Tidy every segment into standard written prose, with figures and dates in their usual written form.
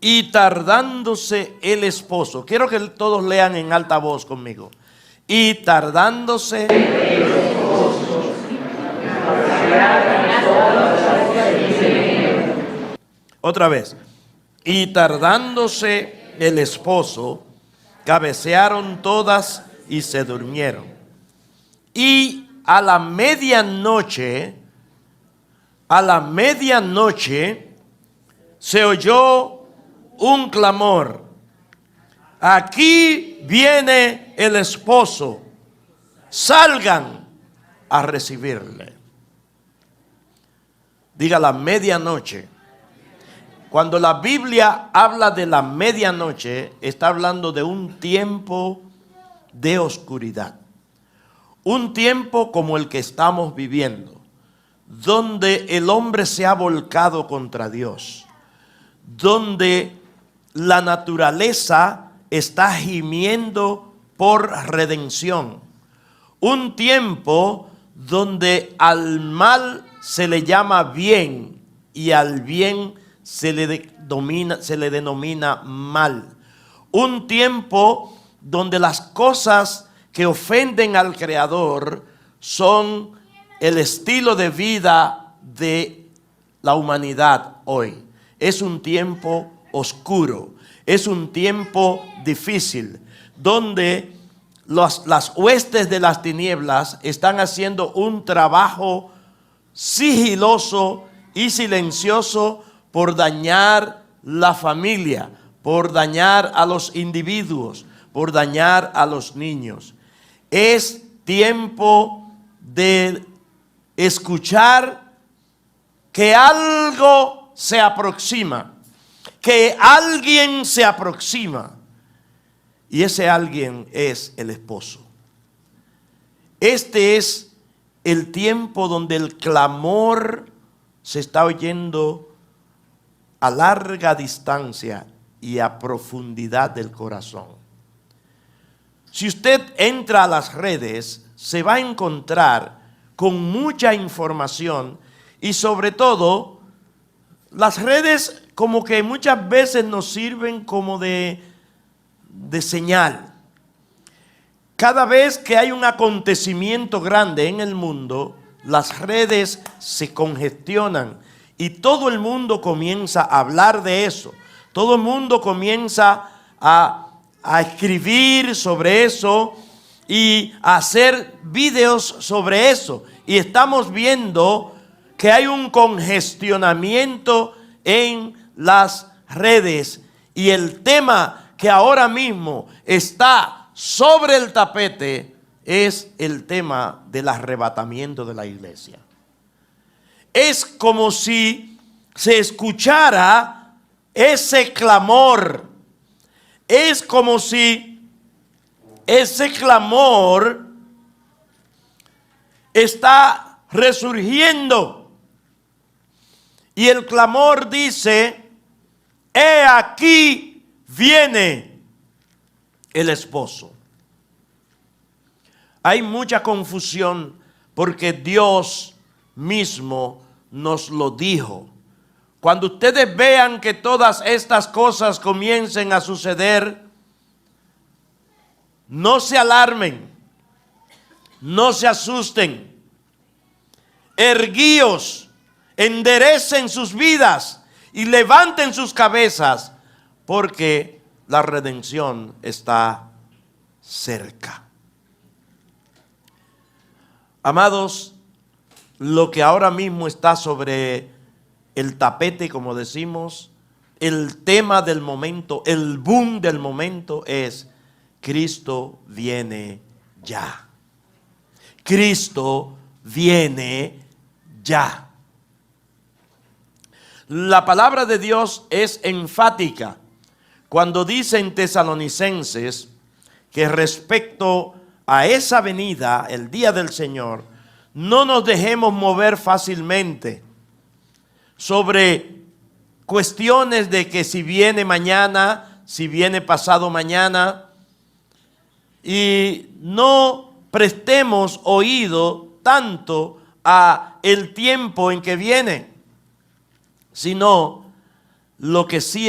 Y tardándose el esposo. Quiero que todos lean en alta voz conmigo. Y tardándose el esposo. Otra vez. Y tardándose el esposo, cabecearon todas y se durmieron. Y a la medianoche se oyó un clamor: aquí viene el esposo, salgan a recibirle. Diga la medianoche. Cuando la Biblia habla de la medianoche, está hablando de un tiempo de oscuridad. Un tiempo como el que estamos viviendo, donde el hombre se ha volcado contra Dios, donde la naturaleza está gimiendo por redención. Un tiempo donde al mal se le llama bien y al bien se le denomina mal. Un tiempo donde las cosas que ofenden al Creador son el estilo de vida de la humanidad hoy. Es un tiempo oscuro, es un tiempo difícil, donde las huestes de las tinieblas están haciendo un trabajo sigiloso y silencioso por dañar la familia, por dañar a los individuos, por dañar a los niños. Es tiempo de escuchar que algo se aproxima, que alguien se aproxima, y ese alguien es el esposo. Este es el tiempo donde el clamor se está oyendo a larga distancia y a profundidad del corazón. Si usted entra a las redes, se va a encontrar con mucha información, y sobre todo las redes como que muchas veces nos sirven como de señal. Cada vez que hay un acontecimiento grande en el mundo, las redes se congestionan y todo el mundo comienza a hablar de eso. Todo el mundo comienza a escribir sobre eso y a hacer videos sobre eso. Y estamos viendo que hay un congestionamiento en las redes. Y el tema que ahora mismo está sobre el tapete es el tema del arrebatamiento de la iglesia. Es como si se escuchara ese clamor. Es como si ese clamor está resurgiendo. Y el clamor dice: he aquí viene el esposo. Hay mucha confusión porque Dios mismo nos lo dijo. Cuando ustedes vean que todas estas cosas comiencen a suceder, no se alarmen, no se asusten, erguíos, enderecen sus vidas y levanten sus cabezas, porque la redención está cerca. Amados, lo que ahora mismo está sobre el tapete, como decimos, el tema del momento, el boom del momento es: Cristo viene ya. Cristo viene ya. La palabra de Dios es enfática cuando dice en Tesalonicenses que respecto a esa venida, el día del Señor, no nos dejemos mover fácilmente sobre cuestiones de que si viene mañana, si viene pasado mañana, y no prestemos oído tanto a el tiempo en que viene, sino lo que sí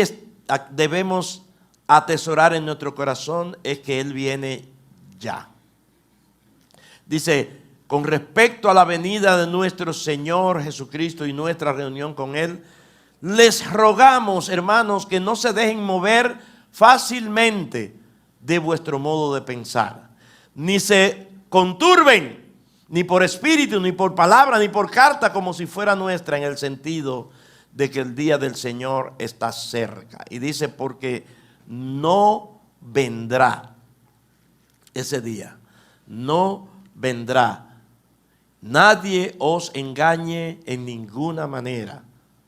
debemos atesorar en nuestro corazón es que Él viene ya. Dice, con respecto a la venida de nuestro Señor Jesucristo y nuestra reunión con Él, les rogamos, hermanos, que no se dejen mover fácilmente de vuestro modo de pensar, ni se conturben, ni por espíritu, ni por palabra, ni por carta, como si fuera nuestra, en el sentido de que el día del Señor está cerca. Y dice, porque no vendrá ese día, no vendrá. Nadie os engañe en ninguna manera.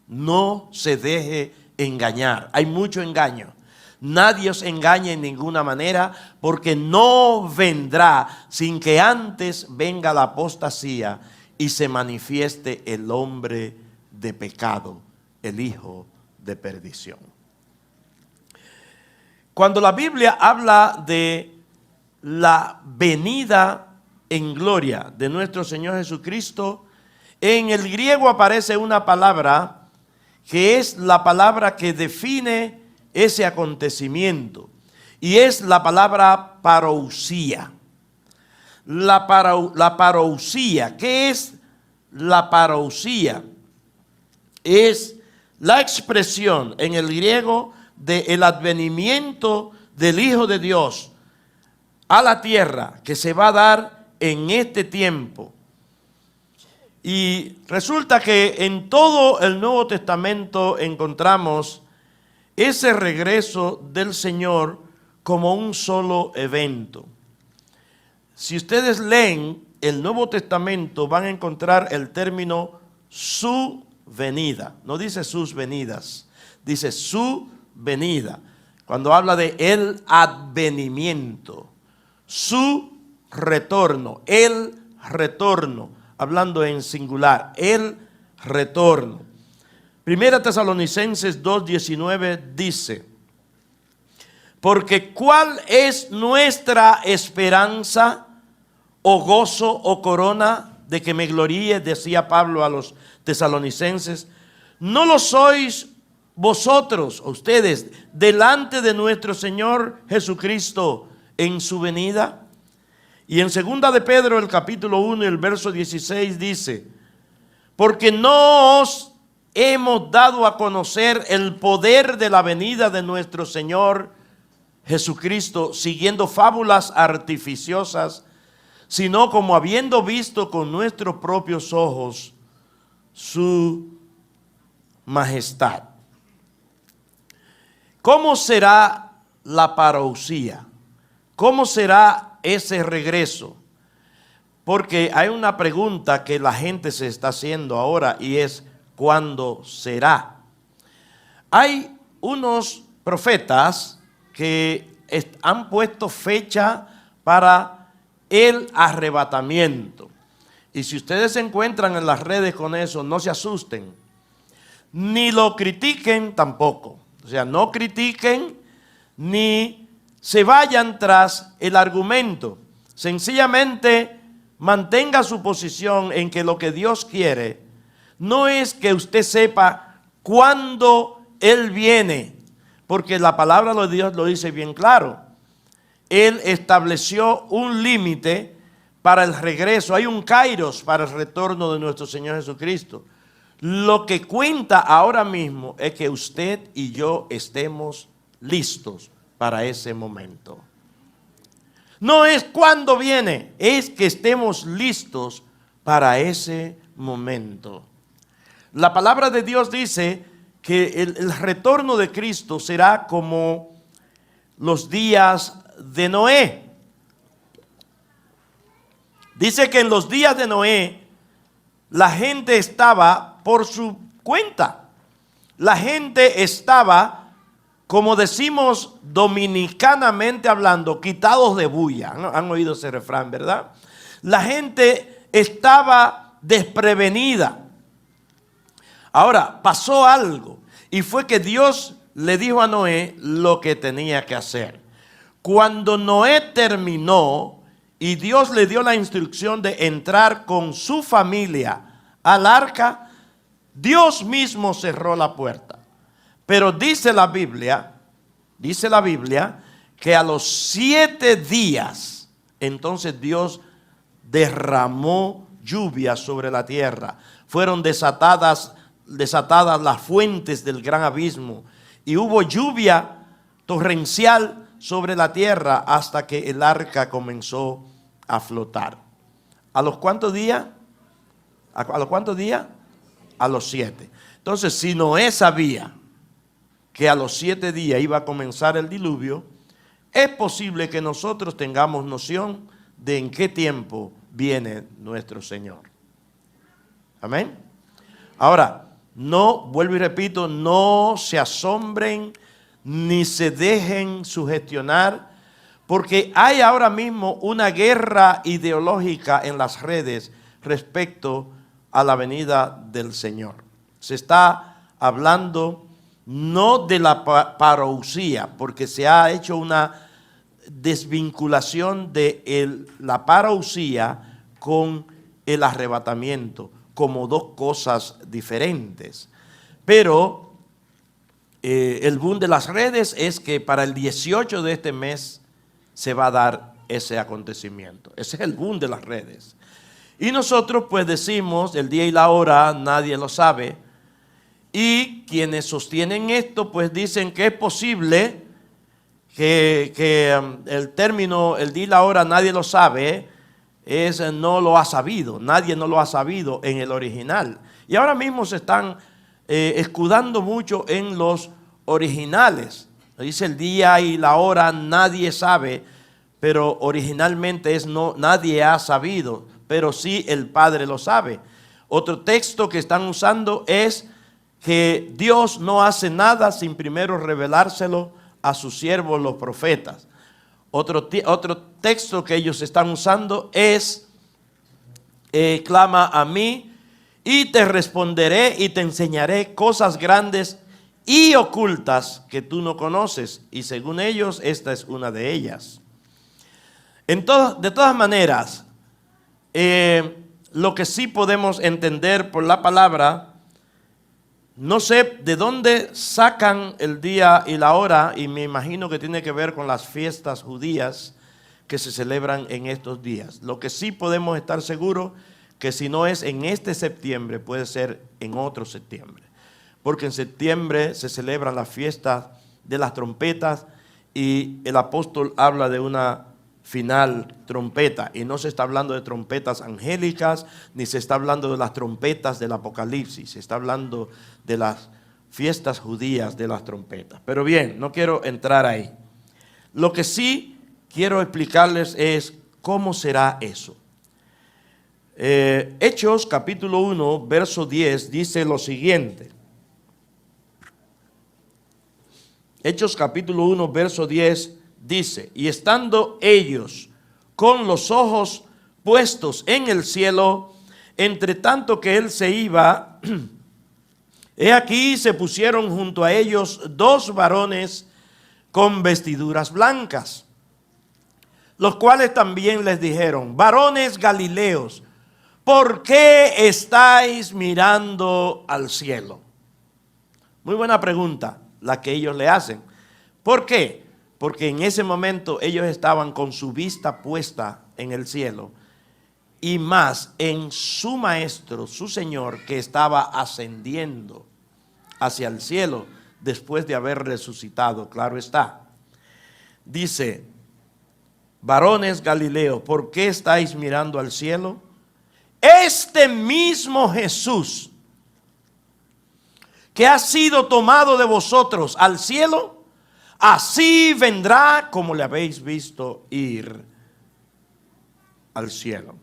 No se deje engañar. Hay mucho engaño. Nadie os engañe en ninguna manera, porque no vendrá sin que antes venga la apostasía y se manifieste el hombre de pecado, el hijo de perdición. Cuando la Biblia habla de la venida en gloria de nuestro Señor Jesucristo, en el griego aparece una palabra que es la palabra que define ese acontecimiento, y es la palabra parousia. La parousia, ¿qué es la parousia? Es la expresión en el griego del advenimiento del Hijo de Dios a la tierra, que se va a dar en este tiempo. Y resulta que en todo el Nuevo Testamento encontramos ese regreso del Señor como un solo evento. Si ustedes leen el Nuevo Testamento, van a encontrar el término su venida. No dice sus venidas, dice su venida. Cuando habla de el advenimiento, su retorno, el retorno, hablando en singular, el retorno. Primera Tesalonicenses 2:19 dice, porque ¿cuál es nuestra esperanza o gozo o corona de que me gloríe? Decía Pablo a los tesalonicenses. ¿No lo sois vosotros, ustedes, delante de nuestro Señor Jesucristo en su venida? Y en segunda de Pedro, el capítulo 1, el verso 16 dice, porque no os hemos dado a conocer el poder de la venida de nuestro Señor Jesucristo siguiendo fábulas artificiosas, sino como habiendo visto con nuestros propios ojos su majestad. ¿Cómo será la parousia? ¿Cómo será ese regreso? Porque hay una pregunta que la gente se está haciendo ahora, y es ¿cuándo será? Hay unos profetas que han puesto fecha para el arrebatamiento. Y si ustedes se encuentran en las redes con eso, no se asusten, ni lo critiquen tampoco. O sea, no critiquen ni se vayan tras el argumento. Sencillamente mantenga su posición en que lo que Dios quiere no es que usted sepa cuándo Él viene, porque la palabra de Dios lo dice bien claro. Él estableció un límite para el regreso. Hay un kairos para el retorno de nuestro Señor Jesucristo. Lo que cuenta ahora mismo es que usted y yo estemos listos para ese momento. No es cuándo viene, es que estemos listos para ese momento. La palabra de Dios dice que el retorno de Cristo será como los días de Noé. Dice que en los días de Noé la gente estaba por su cuenta. La gente estaba como decimos dominicanamente hablando, quitados de bulla. Han oído ese refrán, ¿verdad? La gente estaba desprevenida. Ahora, pasó algo, y fue que Dios le dijo a Noé lo que tenía que hacer. Cuando Noé terminó y Dios le dio la instrucción de entrar con su familia al arca, Dios mismo cerró la puerta. Pero dice la Biblia que a los 7 días, entonces Dios derramó lluvia sobre la tierra. Fueron desatadas las fuentes del gran abismo y hubo lluvia torrencial sobre la tierra hasta que el arca comenzó a flotar. ¿A los cuántos días? ¿A los cuántos días? A los 7. Entonces, si Noé sabía que a los 7 días iba a comenzar el diluvio, es posible que nosotros tengamos noción de en qué tiempo viene nuestro Señor. Amén. Ahora, no, vuelvo y repito, no se asombren ni se dejen sugestionar, porque hay ahora mismo una guerra ideológica en las redes respecto a la venida del Señor. Se está hablando no de la parousia, porque se ha hecho una desvinculación de la parousia con el arrebatamiento, como dos cosas diferentes. Pero el boom de las redes es que para el 18 de este mes se va a dar ese acontecimiento. Ese es el boom de las redes. Y nosotros pues decimos el día y la hora, nadie lo sabe. Y quienes sostienen esto pues dicen que es posible que el término el día y la hora nadie lo sabe, no lo ha sabido, nadie no lo ha sabido en el original. Y ahora mismo se están escudando mucho en los originales. Dice el día y la hora nadie sabe, pero originalmente es nadie ha sabido, pero sí el Padre lo sabe. Otro texto que están usando es que Dios no hace nada sin primero revelárselo a sus siervos los profetas. Otro texto que ellos están usando es clama a mí y te responderé y te enseñaré cosas grandes y ocultas que tú no conoces. Y según ellos, esta es una de ellas. De todas maneras, lo que sí podemos entender por la palabra, no sé de dónde sacan el día y la hora, y me imagino que tiene que ver con las fiestas judías que se celebran en estos días. Lo que sí podemos estar seguros, que si no es en este septiembre, puede ser en otro septiembre. Porque en septiembre se celebran las fiestas de las trompetas y el apóstol habla de una final trompeta, y no se está hablando de trompetas angélicas, ni se está hablando de las trompetas del Apocalipsis, se está hablando de las fiestas judías de las trompetas. Pero bien, no quiero entrar ahí. Lo que sí quiero explicarles es cómo será eso. Hechos capítulo 1, verso 10 dice lo siguiente. Hechos capítulo 1, verso 10 dice: y estando ellos con los ojos puestos en el cielo, entre tanto que él se iba, he aquí se pusieron junto a ellos 2 varones con vestiduras blancas, los cuales también les dijeron: varones galileos, ¿por qué estáis mirando al cielo? Muy buena pregunta la que ellos le hacen. ¿Por qué? Porque en ese momento ellos estaban con su vista puesta en el cielo y más en su maestro, su Señor, que estaba ascendiendo hacia el cielo después de haber resucitado, claro está. Dice: varones galileos, ¿por qué estáis mirando al cielo? Este mismo Jesús que ha sido tomado de vosotros al cielo, así vendrá como le habéis visto ir al cielo.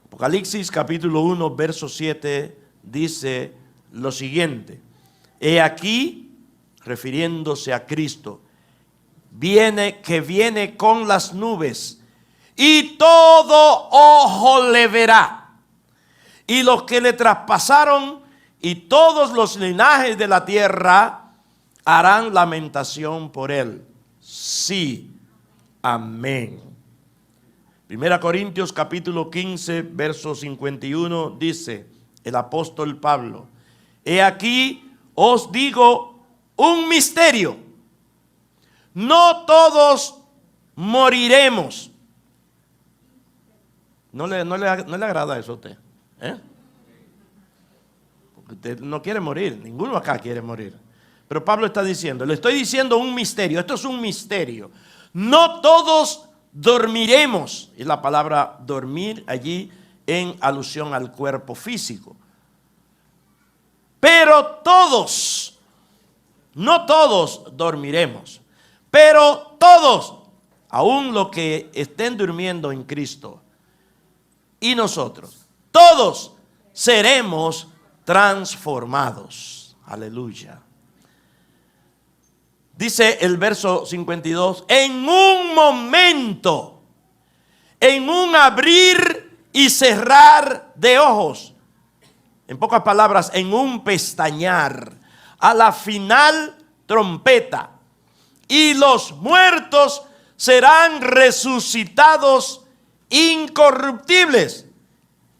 Apocalipsis capítulo 1, verso 7 dice lo siguiente: he aquí refiriéndose a Cristo, que viene con las nubes, y todo ojo le verá, y los que le traspasaron y todos los linajes de la tierra harán lamentación por él. Sí, amén. 1 Corintios capítulo 15, verso 51 dice el apóstol Pablo: he aquí os digo un misterio, no todos moriremos. ¿No le agrada eso a usted? Porque usted no quiere morir, ninguno acá quiere morir. Pero Pablo está diciendo, le estoy diciendo un misterio, esto es un misterio. No todos dormiremos, y la palabra dormir allí en alusión al cuerpo físico. Pero todos, no todos dormiremos, pero todos, aun los que estén durmiendo en Cristo, y nosotros, todos seremos transformados. Aleluya. Dice el verso 52, en un momento, en un abrir y cerrar de ojos, en pocas palabras, en un pestañear, a la final trompeta, y los muertos serán resucitados incorruptibles,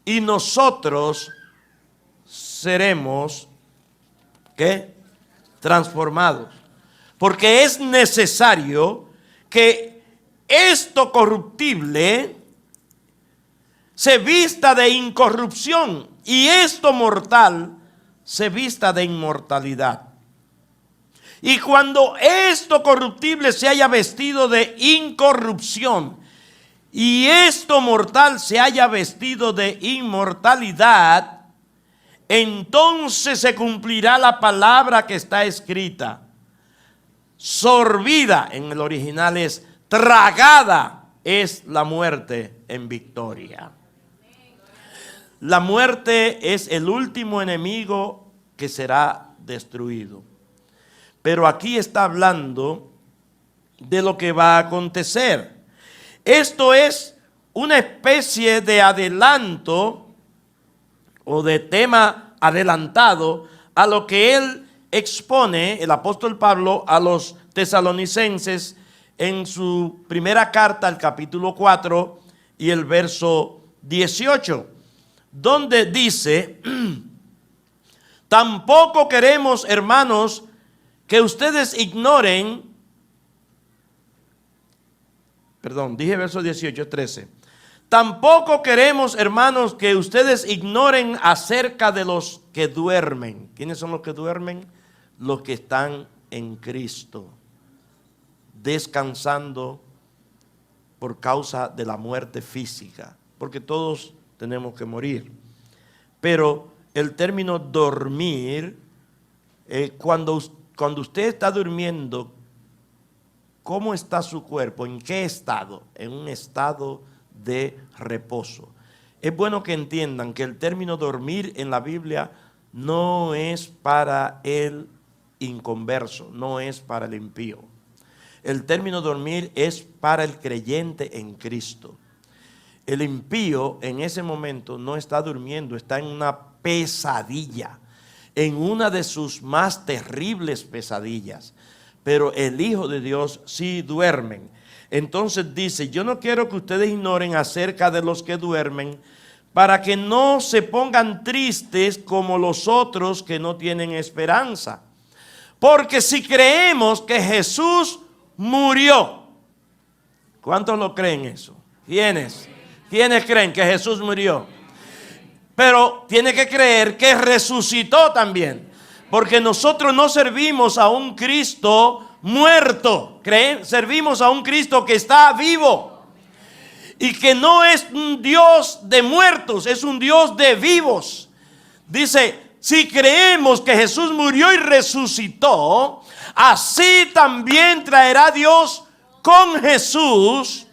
y nosotros seremos, ¿qué? Transformados. Porque es necesario que esto corruptible se vista de incorrupción y esto mortal se vista de inmortalidad. Y cuando esto corruptible se haya vestido de incorrupción y esto mortal se haya vestido de inmortalidad, entonces se cumplirá la palabra que está escrita. Sorbida, en el original es tragada, es la muerte en victoria. La muerte es el último enemigo que será destruido. Pero aquí está hablando de lo que va a acontecer. Esto es una especie de adelanto o de tema adelantado a lo que él expone, el apóstol Pablo, a los tesalonicenses en su primera carta, el capítulo 4 y el verso 18, donde dice: tampoco queremos, hermanos, que ustedes ignoren, dije verso 18, 13. Tampoco queremos, hermanos, que ustedes ignoren acerca de los que duermen. ¿Quiénes son los que duermen? Los que están en Cristo, descansando por causa de la muerte física, porque todos tenemos que morir. Pero el término dormir, cuando usted está durmiendo, ¿cómo está su cuerpo? ¿En qué estado? En un estado de reposo. Es bueno que entiendan que el término dormir en la Biblia no es para el inconverso, no es para el impío. El término dormir es para el creyente en Cristo. El impío en ese momento no está durmiendo, está en una pesadilla, en una de sus más terribles pesadillas. Pero el Hijo de Dios sí duermen. Entonces dice: yo no quiero que ustedes ignoren acerca de los que duermen, para que no se pongan tristes como los otros que no tienen esperanza. Porque si creemos que Jesús murió, ¿cuántos lo creen eso? ¿Quiénes? ¿Quiénes creen que Jesús murió? Pero tiene que creer que resucitó también. Porque nosotros no servimos a un Cristo muerto, servimos a un Cristo que está vivo. Y que no es un Dios de muertos, es un Dios de vivos. Dice: si creemos que Jesús murió y resucitó, así también traerá Dios con Jesús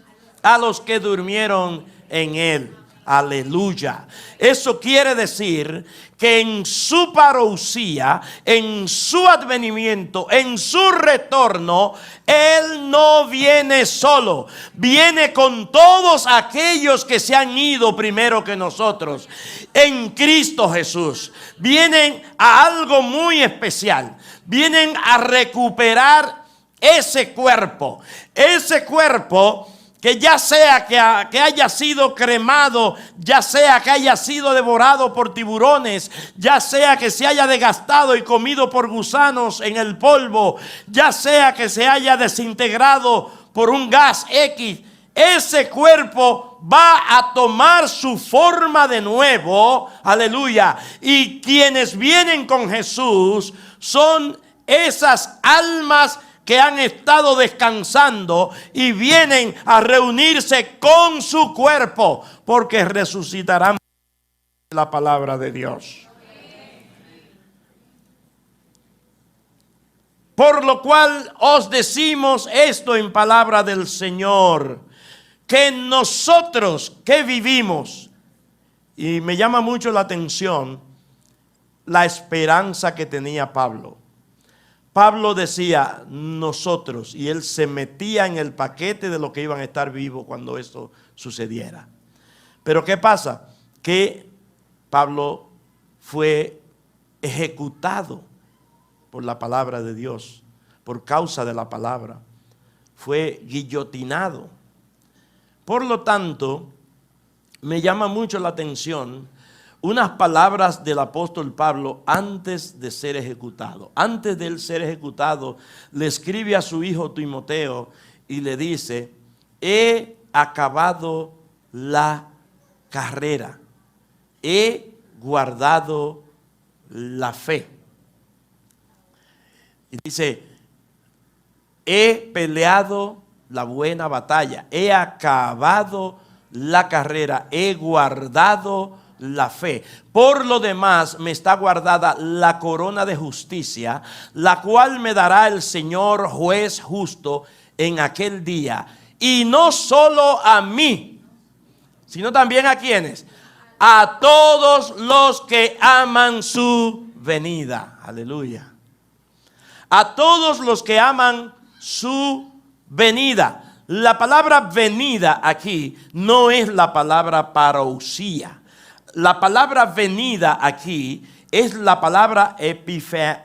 a los que durmieron en él. Aleluya. Eso quiere decir que en su parousia, en su advenimiento, en su retorno, Él no viene solo. Viene con todos aquellos que se han ido primero que nosotros. En Cristo Jesús. Vienen a algo muy especial. Vienen a recuperar ese cuerpo. Ese cuerpo que ya sea que haya sido cremado, ya sea que haya sido devorado por tiburones, ya sea que se haya desgastado y comido por gusanos en el polvo, ya sea que se haya desintegrado por un gas X, ese cuerpo va a tomar su forma de nuevo, aleluya. Y quienes vienen con Jesús son esas almas que han estado descansando y vienen a reunirse con su cuerpo, porque resucitarán la palabra de Dios. Por lo cual os decimos esto en palabra del Señor, que nosotros que vivimos, y me llama mucho la atención la esperanza que tenía Pablo. Pablo decía nosotros, y él se metía en el paquete de los que iban a estar vivos cuando esto sucediera. Pero ¿qué pasa? Que Pablo fue ejecutado por la palabra de Dios, por causa de la palabra. Fue guillotinado. Por lo tanto, me llama mucho la atención unas palabras del apóstol Pablo antes de ser ejecutado. Antes de él ser ejecutado, le escribe a su hijo Timoteo y le dice: he acabado la carrera, he guardado la fe. Y dice: he peleado la buena batalla, he acabado la carrera, he guardado la fe. Por lo demás me está guardada la corona de justicia, la cual me dará el Señor juez justo en aquel día. Y no solo a mí, sino también a quienes, a todos los que aman su venida. Aleluya. A todos los que aman su venida. La palabra venida aquí no es la palabra parousia. La palabra venida aquí es la palabra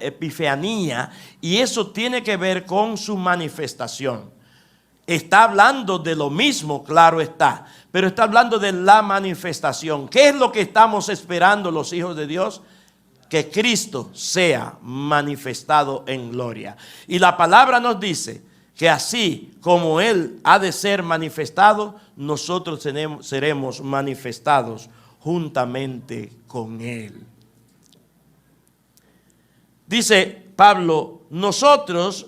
epifanía, y eso tiene que ver con su manifestación. Está hablando de lo mismo, claro está, pero está hablando de la manifestación. ¿Qué es lo que estamos esperando los hijos de Dios? Que Cristo sea manifestado en gloria. Y la palabra nos dice que así como Él ha de ser manifestado, nosotros seremos manifestados juntamente con Él. Dice Pablo: nosotros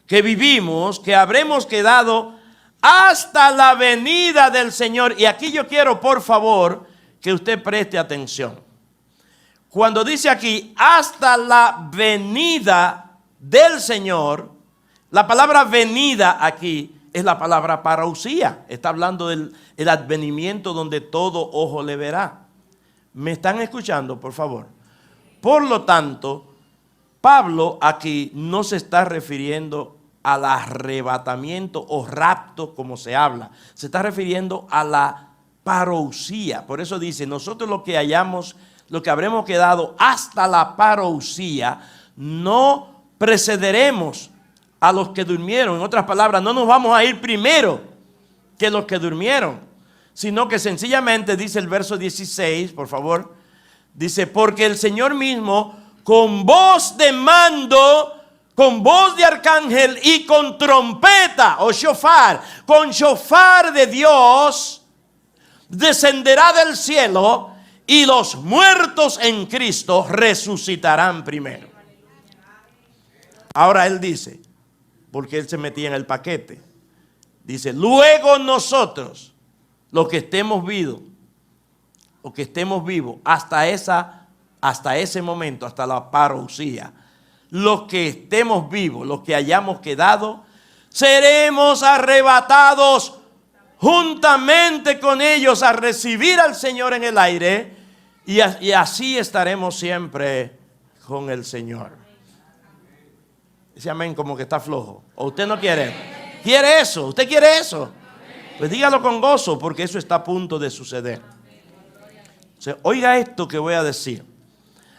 que vivimos, que habremos quedado hasta la venida del Señor. Y aquí yo quiero, por favor, que usted preste atención. Cuando dice aquí hasta la venida del Señor, la palabra venida aquí es la palabra parousia. Está hablando del advenimiento donde todo ojo le verá. ¿Me están escuchando, por favor? Por lo tanto, Pablo aquí no se está refiriendo al arrebatamiento o rapto como se habla. Se está refiriendo a la parousia. Por eso dice: nosotros lo que habremos quedado hasta la parousia, no precederemos a los que durmieron. En otras palabras, no nos vamos a ir primero que los que durmieron, sino que sencillamente dice el verso 16, por favor, dice: porque el Señor mismo, con voz de mando, con voz de arcángel y con trompeta o shofar, con shofar de Dios, descenderá del cielo, y los muertos en Cristo resucitarán primero. Ahora él dice, porque él se metía en el paquete, dice: luego nosotros, los que estemos vivos, hasta ese momento, hasta la parousia, los que estemos vivos, los que hayamos quedado, seremos arrebatados juntamente con ellos a recibir al Señor en el aire, y así estaremos siempre con el Señor. Dice amén como que está flojo. ¿O usted no quiere? ¿Quiere eso? ¿Usted quiere eso? Pues dígalo con gozo, porque eso está a punto de suceder. O sea, oiga esto que voy a decir.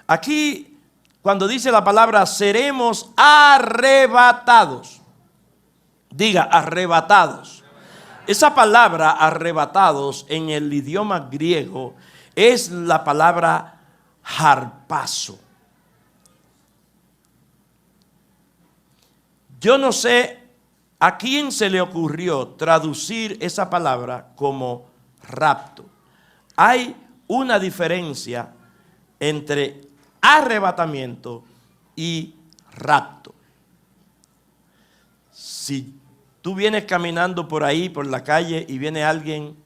Aquí, cuando dice la palabra seremos arrebatados, diga arrebatados. Esa palabra arrebatados en el idioma griego es la palabra harpazo. Yo no sé a quién se le ocurrió traducir esa palabra como rapto. Hay una diferencia entre arrebatamiento y rapto. Si tú vienes caminando por ahí, por la calle, y viene alguien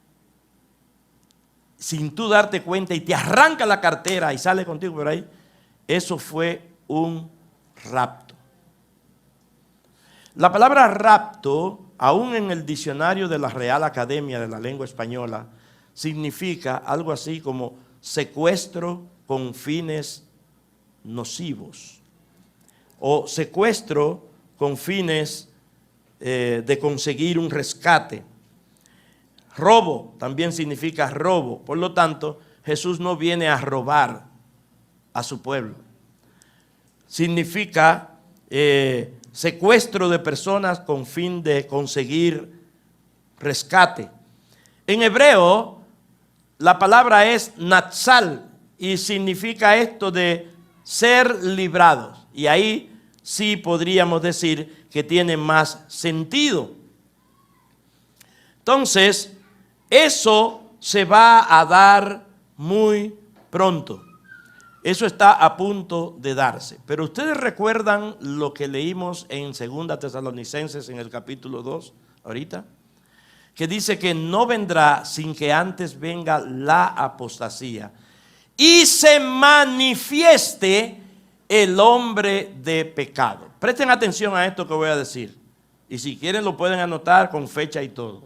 sin tú darte cuenta y te arranca la cartera y sale contigo por ahí, eso fue un rapto. La palabra rapto, aún en el diccionario de la Real Academia de la Lengua Española, significa algo así como secuestro con fines nocivos o secuestro con fines de conseguir un rescate. Robo también significa robo. Por lo tanto, Jesús no viene a robar a su pueblo. Significa secuestro de personas con fin de conseguir rescate. En hebreo, la palabra es natsal y significa esto de ser librados. Y ahí sí podríamos decir que tiene más sentido. Entonces, eso se va a dar muy pronto. Eso está a punto de darse. Pero ustedes recuerdan lo que leímos en 2 Tesalonicenses en el capítulo 2 ahorita, que dice que no vendrá sin que antes venga la apostasía y se manifieste el hombre de pecado. Presten atención a esto que voy a decir. Y si quieren lo pueden anotar con fecha y todo.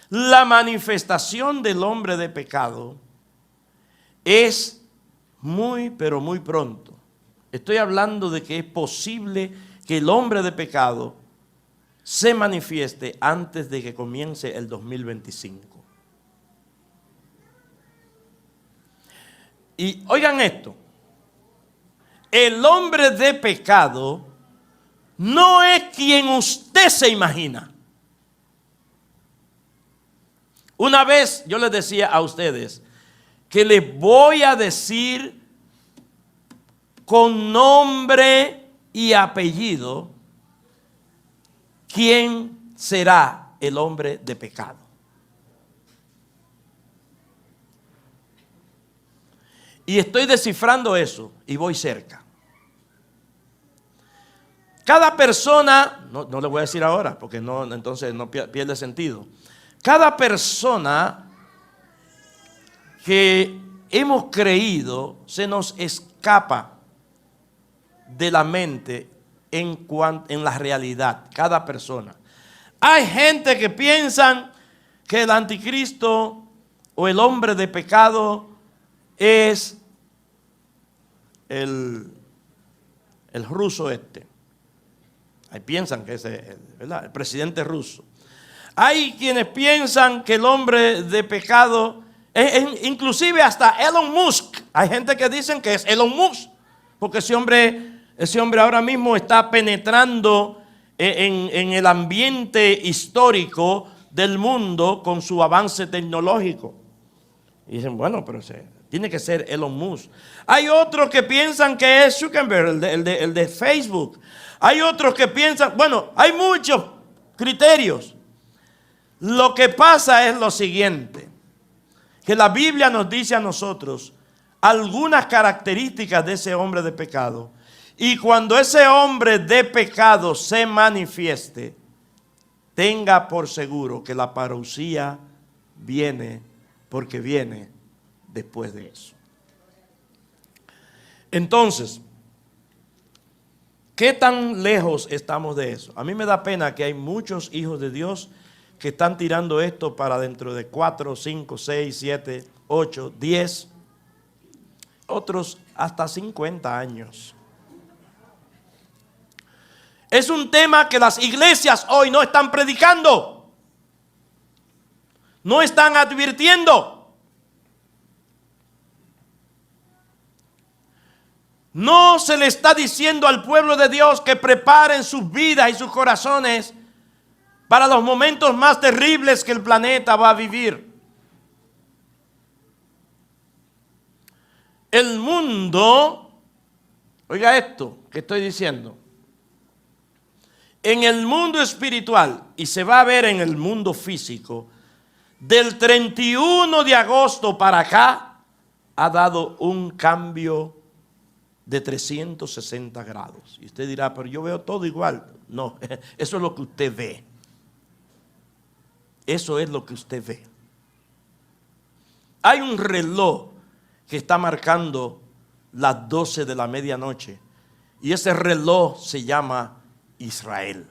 La manifestación del hombre de pecado es muy, pero muy pronto. Estoy hablando de que es posible que el hombre de pecado se manifieste antes de que comience el 2025. Y oigan esto, el hombre de pecado no es quien usted se imagina. Una vez yo les decía a ustedes que les voy a decir con nombre y apellido quién será el hombre de pecado. Y estoy descifrando eso y voy cerca. Cada persona, no le voy a decir ahora porque no, entonces no pierde sentido. Cada persona que hemos creído se nos escapa de la mente en la realidad. Cada persona. Hay gente que piensan que el anticristo o el hombre de pecado es el ruso este. Ahí piensan que es el presidente ruso. Hay quienes piensan que el hombre de pecado, inclusive hasta Elon Musk. Hay gente que dicen que es Elon Musk, porque ese hombre ahora mismo está penetrando en el ambiente histórico del mundo con su avance tecnológico. Y dicen, bueno, pero tiene que ser Elon Musk. Hay otros que piensan que es Zuckerberg, el de Facebook. Hay otros que piensan, bueno, hay muchos criterios. Lo que pasa es lo siguiente, que la Biblia nos dice a nosotros algunas características de ese hombre de pecado. Y cuando ese hombre de pecado se manifieste, tenga por seguro que la parucía viene, porque viene después de eso. Entonces, ¿qué tan lejos estamos de eso? A mí me da pena que hay muchos hijos de Dios que están tirando esto para dentro de 4, 5, 6, 7, 8, 10, otros hasta 50 años. Es un tema que las iglesias hoy no están predicando, no están advirtiendo. No se le está diciendo al pueblo de Dios que preparen sus vidas y sus corazones para los momentos más terribles que el planeta va a vivir. El mundo, oiga esto que estoy diciendo, en el mundo espiritual, y se va a ver en el mundo físico, del 31 de agosto para acá, ha dado un cambio de 360 grados. Y usted dirá, pero yo veo todo igual. No, eso es lo que usted ve. Eso es lo que usted ve. Hay un reloj que está marcando las 12 de la medianoche. Y ese reloj se llama Israel.